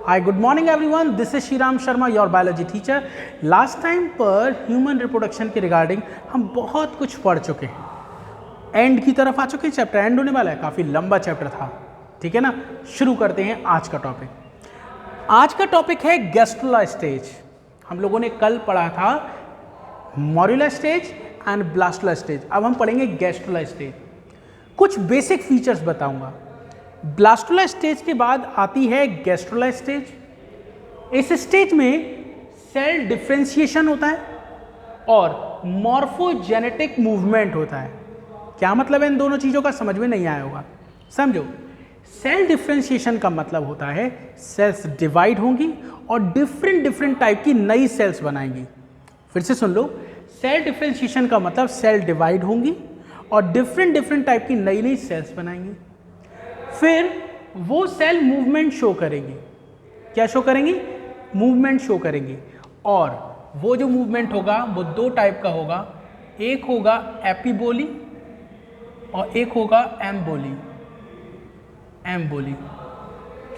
Hi, good morning everyone. This is Shriram Sharma, your biology teacher. Last time पर human reproduction के regarding हम बहुत कुछ पढ़ चुके हैं, एंड की तरफ आ चुके हैं, चैप्टर एंड होने वाला है, काफ़ी लंबा चैप्टर था, ठीक है ना। शुरू करते हैं आज का टॉपिक। आज का टॉपिक है गैस्ट्रुला स्टेज। हम लोगों ने कल पढ़ा था morula stage and blastula stage, अब हम पढ़ेंगे गैस्ट्रुला स्टेज। कुछ बेसिक फीचर्स बताऊंगा। ब्लास्टुला स्टेज के बाद आती है गैस्ट्रुला स्टेज। इस स्टेज में सेल डिफरेंशिएशन होता है और मॉर्फोजेनेटिक मूवमेंट होता है। क्या मतलब है इन दोनों चीज़ों का, समझ में नहीं आया होगा, समझो। सेल डिफरेंशिएशन का मतलब होता है सेल्स डिवाइड होंगी और डिफरेंट टाइप की नई सेल्स बनाएंगी। फिर से सुन लो, सेल डिफरेंशिएशन का मतलब सेल डिवाइड होंगी और डिफरेंट टाइप की नई सेल्स बनाएंगी। फिर वो सेल मूवमेंट शो करेंगी। क्या शो करेंगी? मूवमेंट शो करेंगी। और वो जो मूवमेंट होगा वो दो टाइप का होगा, एक होगा एपिबोली और एक होगा एम्बोली। एम्बोली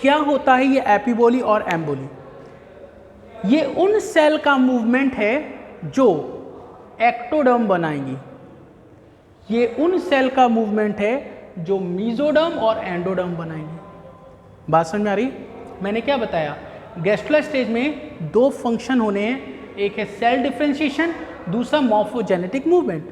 क्या होता है ये एपिबोली और एम्बोली? ये उन सेल का मूवमेंट है जो एक्टोडर्म बनाएंगी। ये उन सेल का मूवमेंट है जो मीजोडर्म और एंडोडर्म बनाएंगे। बात समझ में आ रही? मैंने क्या बताया, गैस्ट्रुला स्टेज में दो फंक्शन होने हैं, एक है सेल डिफरेंशिएशन, दूसरा मॉर्फोजेनेटिक मूवमेंट।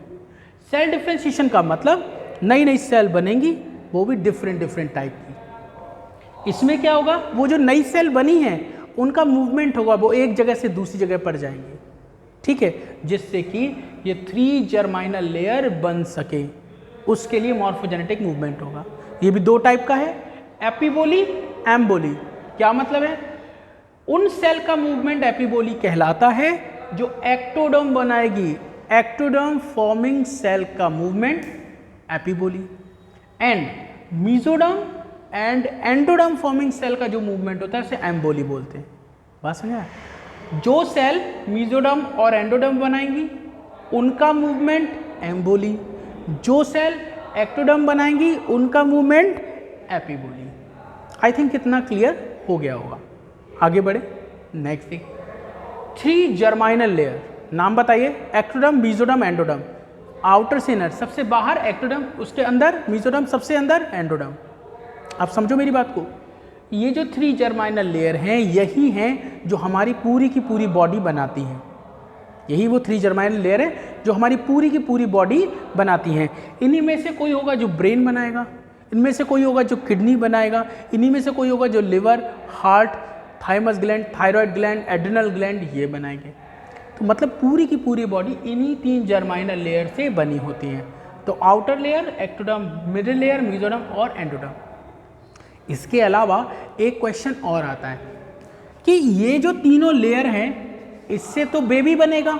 सेल डिफरेंशिएशन का मतलब नई सेल बनेंगी, वो भी डिफरेंट टाइप की। इसमें क्या होगा, वो जो नई सेल बनी है उनका मूवमेंट होगा, वो एक जगह से दूसरी जगह पर जाएंगे, ठीक है, जिससे कि ये 3 जर्माइनल लेयर बन सके। उसके लिए मॉर्फोजेनेटिक मूवमेंट होगा। ये भी दो टाइप का है, एपिबोली, एम्बोली। क्या मतलब है? उन सेल का मूवमेंट एपिबोली कहलाता है जो एक्टोडर्म बनाएगी। एक्टोडर्म फॉर्मिंग सेल का movement epiboly, and mesoderm and endoderm forming cell का जो मूवमेंट होता है उसे एम्बोली बोलते हैं। बात समझ आया? जो सेल मीजोडर्म और एंडोडर्म बनाएंगी उनका मूवमेंट एम्बोली, जो सेल एक्टोडर्म बनाएंगी उनका मूवमेंट एपिबोली। आई थिंक इतना क्लियर हो गया होगा। आगे बढ़े, नेक्स्ट थिंग, 3 जर्माइनल लेयर। नाम बताइए, एक्टोडर्म, मीजोडर्म, एंडोडर्म। आउटर से इनर, सबसे बाहर एक्टोडर्म, उसके अंदर मीजोडर्म, सबसे अंदर एंडोडर्म। आप समझो मेरी बात को, ये जो 3 जर्माइनल लेयर हैं यही हैं जो हमारी पूरी की पूरी बॉडी बनाती हैं। यही वो 3 जर्माइनल लेयर है जो हमारी पूरी की पूरी बॉडी बनाती हैं। इन्हीं में से कोई होगा जो ब्रेन बनाएगा, इनमें से कोई होगा जो किडनी बनाएगा, इन्हीं में से कोई होगा जो liver, heart, thymus gland, thyroid gland, adrenal gland ये बनाएंगे। तो मतलब पूरी की पूरी बॉडी इन्हीं 3 जर्माइनल लेयर से बनी होती है। तो outer layer ectoderm, middle layer mesoderm और एंडोडर्म। इसके अलावा एक क्वेश्चन और आता है कि ये जो तीनों लेयर हैं इससे तो बेबी बनेगा।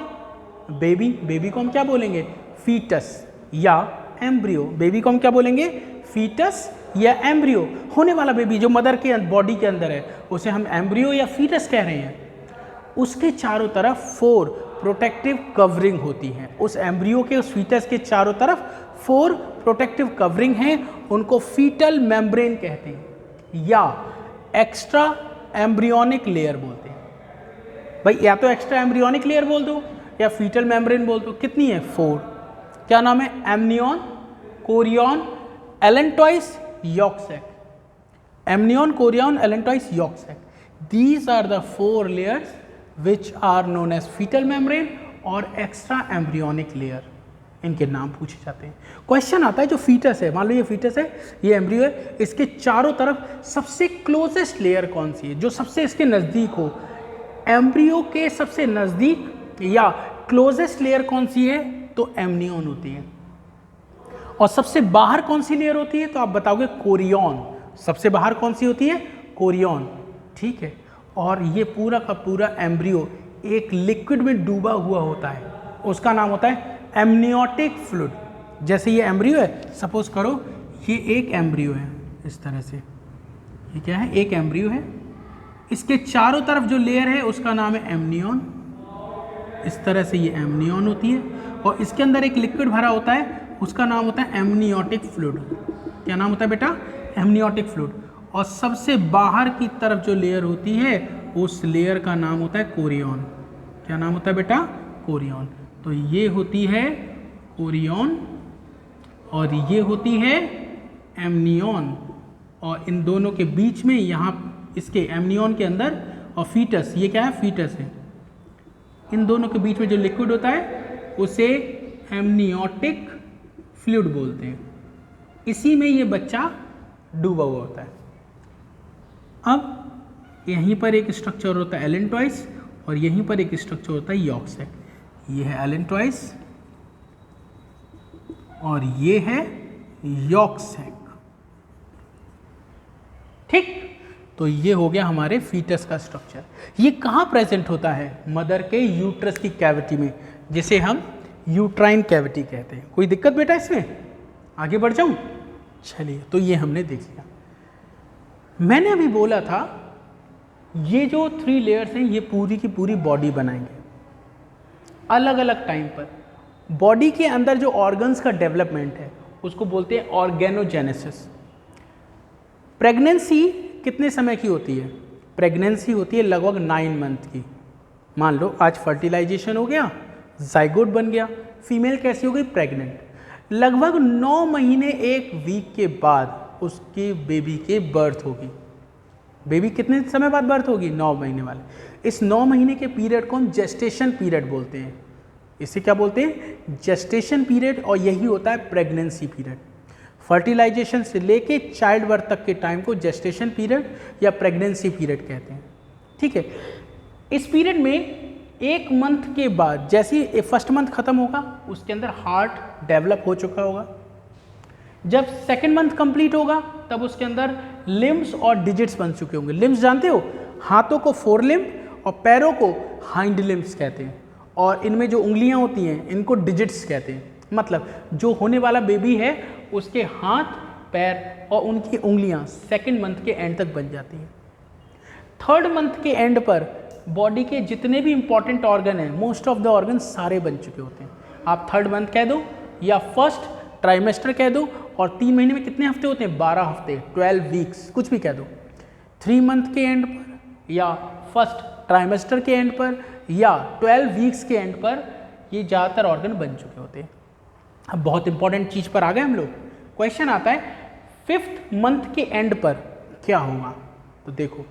बेबी को हम क्या बोलेंगे? फीटस या एम्ब्रियो। बेबी को हम क्या बोलेंगे? फीटस या एम्ब्रियो। होने वाला बेबी जो मदर के बॉडी के अंदर है उसे हम एम्ब्रियो या फीटस कह रहे हैं। उसके चारों तरफ 4 प्रोटेक्टिव कवरिंग होती हैं। उस एम्ब्रियो के, उस फीटस के चारों तरफ 4 प्रोटेक्टिव कवरिंग हैं, उनको फीटल मेम्ब्रेन कहते हैं या एक्स्ट्रा एम्ब्रियोनिक लेयर बोलते हैं। भाई या तो एक्स्ट्रा एम्ब्रियोनिक लेयर बोल दो या फीटल मेम्ब्रेन बोल दो। कितनी है? 4। क्या नाम है? Amnion, chorion, allantois, yolk sac. Amnion, chorion, allantois, yolk sac. These are the 4 layers which are known as foetal membrane और एक्स्ट्रा एम्ब्रियोनिक लेयर। इनके नाम पूछे जाते हैं। क्वेश्चन आता है जो फीटस है, मान लो ये फीटस है, ये एम्ब्रियो है, इसके चारों तरफ सबसे क्लोजेस्ट लेयर कौन सी है, जो सबसे इसके नज़दीक हो? एम्ब्रियो के सबसे नज़दीक या क्लोजेस्ट लेयर कौन सी है? तो एमनियन होती है। और सबसे बाहर कौन सी लेयर होती है? तो आप बताओगे कोरियन। सबसे बाहर कौन सी होती है? कोरियन, ठीक है। और ये पूरा का पूरा एम्ब्रियो एक लिक्विड में डूबा हुआ होता है, उसका नाम होता है एमनियोटिक फ्लूइड। जैसे ये एम्ब्रियो है, सपोज करो ये एक एम्ब्रियो है, इस तरह से, ये क्या है? एक एम्ब्रियो है। इसके चारों तरफ जो लेयर है उसका नाम है एमनियन। इस तरह से ये एमनियन होती है और इसके अंदर एक लिक्विड भरा होता है, उसका नाम होता है एमनियोटिक फ्लूइड। क्या नाम होता है बेटा? Amniotic fluid. और सबसे बाहर की तरफ जो लेयर होती है उस लेयर का नाम होता है कोरियन। क्या नाम होता है बेटा? कोरियन। तो ये होती है कोरियन और ये होती है एमनियन, और इन दोनों के बीच में यहाँ इसके एमनियन के अंदर और फीटस, ये क्या है? फीटस है। इन दोनों के बीच में जो लिक्विड होता है उसे एमनियोटिक फ्लूइड बोलते हैं। इसी में ये बच्चा डूबा हुआ होता है। अब यहीं पर एक स्ट्रक्चर होता है एलेंटॉइस और यहीं पर एक स्ट्रक्चर होता है यॉर्क सैक। ये है एलेंटॉइस और ये है यॉर्क सैक। ठीक, तो ये हो गया हमारे फीटस का स्ट्रक्चर। ये कहाँ प्रेजेंट होता है? मदर के यूट्रस की कैविटी में, जिसे हम यूट्राइन कैविटी कहते हैं। कोई दिक्कत बेटा इसमें? आगे बढ़ जाऊं? चलिए, तो ये हमने देख लिया। मैंने अभी बोला था ये जो 3 लेयर्स हैं ये पूरी की पूरी बॉडी बनाएंगे अलग अलग टाइम पर। बॉडी के अंदर जो ऑर्गन्स का डेवलपमेंट है उसको बोलते हैं ऑर्गेनोजेनेसिस। प्रेगनेंसी कितने समय की होती है? प्रेगनेंसी होती है लगभग 9 मंथ की। मान लो आज फर्टिलाइजेशन हो गया, जाइगोट बन गया, फीमेल कैसी हो गई? प्रेग्नेंट। लगभग 9 महीने 1 वीक के बाद उसके बेबी के बर्थ होगी। बेबी कितने समय बाद बर्थ होगी? 9 महीने वाले। इस 9 महीने के पीरियड को हम जेस्टेशन पीरियड बोलते हैं। इसे क्या बोलते हैं? Gestation period. और यही होता है प्रेगनेंसी पीरियड। फर्टिलाइजेशन से लेके चाइल्ड बर्थ तक के टाइम को जेस्टेशन पीरियड या प्रेगनेंसी पीरियड कहते हैं। ठीक है, इस पीरियड में 1 मंथ के बाद, जैसे ही फर्स्ट मंथ खत्म होगा उसके अंदर हार्ट डेवलप हो चुका होगा। जब सेकेंड मंथ कंप्लीट होगा तब उसके अंदर लिम्स और डिजिट्स बन चुके होंगे। लिम्स जानते हो? हाथों को फोर लिम्ब और पैरों को हाइंड लिम्स कहते हैं, और इनमें जो उंगलियां होती हैं इनको डिजिट्स कहते हैं। मतलब जो होने वाला बेबी है उसके हाथ, पैर और उनकी उंगलियां सेकेंड मंथ के एंड तक बन जाती हैं। थर्ड मंथ के एंड पर बॉडी के जितने भी इंपॉर्टेंट ऑर्गन हैं, मोस्ट ऑफ द ऑर्गन सारे बन चुके होते हैं। आप थर्ड मंथ कह दो या फर्स्ट ट्राइमेस्टर कह दो, और 3 महीने में कितने हफ्ते होते हैं? 12 हफ्ते, 12 वीक्स, कुछ भी कह दो। 3 मंथ के एंड पर या फर्स्ट ट्राइमेस्टर के एंड पर या 12 वीक्स के एंड पर ये ज़्यादातर ऑर्गन बन चुके होते हैं। अब बहुत इंपॉर्टेंट चीज़ पर आ गए हम लोग। क्वेश्चन आता है 5th मंथ के एंड पर क्या होगा? तो देखो,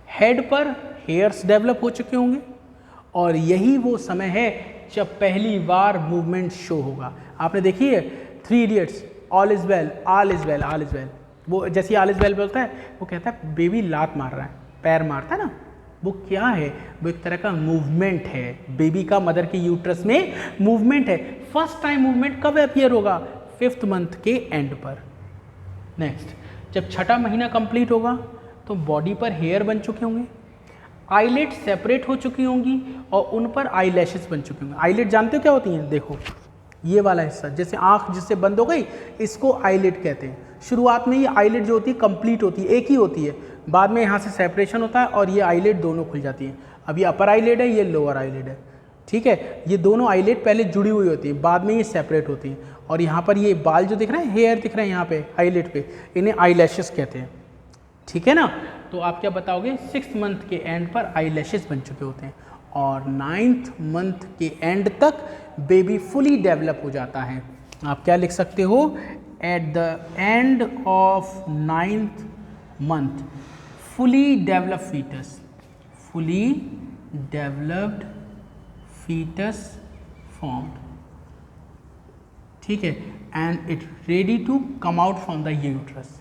हेड पर हेयर्स डेवलप हो चुके होंगे और यही वो समय है जब पहली बार मूवमेंट शो होगा। आपने देखी है 3 idiots, all is well, all is well, all is well. वो जैसे ऑल इज वेल बोलता है वो कहता है बेबी लात मार रहा है, पैर मारता है ना, वो क्या है? वो एक तरह का मूवमेंट है। बेबी का मदर के यूट्रस में मूवमेंट है। फर्स्ट टाइम मूवमेंट कब अपीयर होगा? 5th मंथ के एंड पर। नेक्स्ट, जब 6ठा महीना कंप्लीट होगा तो बॉडी पर हेयर बन चुके होंगे, आईलेट सेपरेट हो चुकी होंगी और उन पर आई लैशेस बन चुके होंगे। आईलेट जानते हो क्या होती हैं? देखो ये वाला हिस्सा, जैसे आंख जिससे बंद हो गई इसको आईलेट कहते हैं। शुरुआत में ये आईलेट जो होती है कंप्लीट होती है, एक ही होती है, बाद में यहाँ से सेपरेशन होता है और ये आईलेट दोनों खुल जाती हैं। अब ये अपर आईलेट है, ये लोअर आईलेट है। ठीक है, ये दोनों आईलेट पहले जुड़ी हुई होती है, बाद में ये सेपरेट होती हैं। और यहाँ पर ये बाल जो दिख रहे हैं, हेयर दिख रहे हैं यहाँ पे आईलेट पे, इन्हें आई लैशेस कहते हैं। ठीक है ना? तो आप क्या बताओगे? 6th मंथ के एंड पर आई लैशेस बन चुके होते हैं और 9th मंथ के एंड तक बेबी फुली डेवलप हो जाता है। आप क्या लिख सकते हो? At the end of 9th month fully develop foetus, fully developed foetus formed. ठीक है, and it ready to come out from the uterus.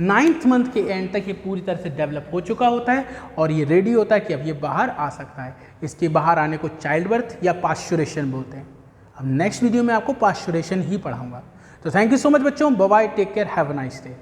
9th month के एंड तक ये पूरी तरह से डेवलप हो चुका होता है और ये रेडी होता है कि अब ये बाहर आ सकता है। इसके बाहर आने को चाइल्ड बर्थ या पास्चुरेशन बोलते हैं। अब नेक्स्ट वीडियो में आपको पास्चुरेशन ही पढ़ाऊंगा। तो थैंक यू सो मच बच्चों, bye bye, take care, have a nice day.